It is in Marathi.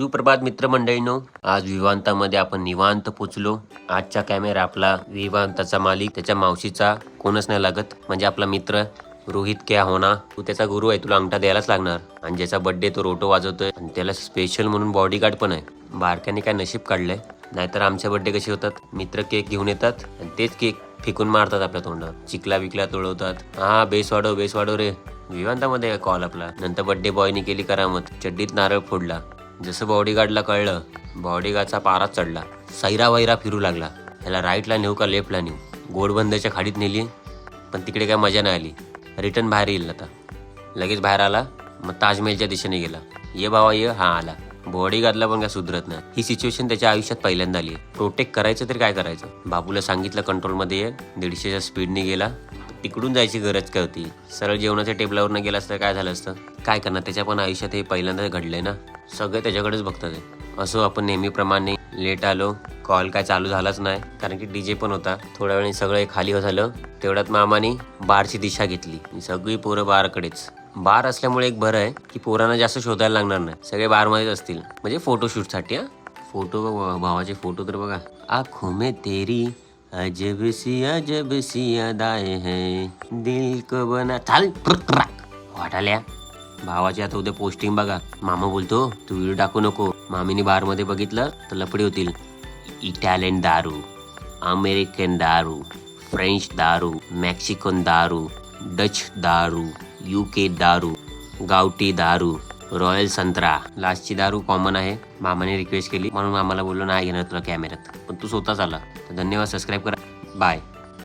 सुप्रभात मित्रमंडळींनो, आज विवांतामध्ये आपण निवांत पोचलो. आजचा कॅमेरा आपला विवांताचा मालिक, त्याच्या मावशीचा कोणच नाही लागत, म्हणजे आपला मित्र रोहित क्या होना. तू त्याचा गुरु आहे, तुला अंगठा द्यायलाच लागणार. आणि ज्याचा बर्थडे तो रोटो वाजवतोय आणि त्याला स्पेशल म्हणून बॉडीगार्ड पण आहे. बारक्याने काय नशीब काढलंय, नाहीतर आमच्या बर्थडे कसे होतात, मित्र केक घेऊन येतात आणि तेच केक फेकून मारतात आपल्या तोंडात, चिकला विकला तोडवतात. हा बेस वाढव रे. विवांतामध्ये कॉल आपला. नंतर बर्थडे बॉयनी केली करामत, चड्डीत नारळ फोडला. जसं बॉडीगार्डला कळलं, बॉडीगार्डचा पाराच चढला. सैरा वैरा फिरू लागला, ह्याला राईटला नेऊ का लेफ्टला नेऊ. गोडबंदरच्या खाडीत नेली, पण तिकडे काय मजा नाही आली. रिटर्न बाहेर येईल आता. लगेच बाहेर आला, मग ताजमहलच्या दिशेने गेला. ये बाबा ये. हा आला. बॉडीगार्डला पण काय सुधरत नाही. ही सिच्युएशन त्याच्या आयुष्यात पहिल्यांदा आली. प्रोटेक्ट करायचं तरी काय करायचं. बाबूला सांगितलं कंट्रोलमध्ये ये. 150च्या स्पीडने गेला. तिकडून जायची गरज काय होती. सरळ जेवणाच्या टेबलावर न गेला असतं काय झालं असतं. काय करणार, त्याच्या पण आयुष्यात हे पहिल्यांदा घडलंय ना. सगळे त्याच्याकडेच बघतात. असो, आपण नेहमीप्रमाणे लेट आलो. कॉल काय चालू झालाच नाही, कारण की डीजे पण होता. थोड्या वेळाने सगळं खाली झालं. तेवढ्यात मामाने बारची दिशा घेतली. सगळी पोरं बारकडेच. बार असल्यामुळे एक बरं आहे की पोरांना जास्त शोधायला लागणार नाही, सगळे बारमध्येच असतील. म्हणजे फोटोशूटसाठी. फोटो भावाचे फोटो तर बघा. आँखों में तेरी अजब सी अदाएं हैं, दिल को बना. चाल वाटाल्या. भावाची आता उद्या पोस्टिंग बघा. मामा बोलतो तू व्हिडिओ टाकू नको. मामीने बारमध्ये बघितलं तर लफडी होतील. इटालियन दारू, अमेरिकन दारू, फ्रेंच दारू, मेक्सिकन दारू, डच दारू, UK दारू, गावठी दारू, रॉयल संत्रा. लास्टची दारू कॉमन आहे. मामाने रिक्वेस्ट केली म्हणून आम्हाला बोललो नाही घेणार तुला कॅमेऱ्यात, पण तू स्वतःच आला. तर धन्यवाद. सबस्क्राईब करा. बाय.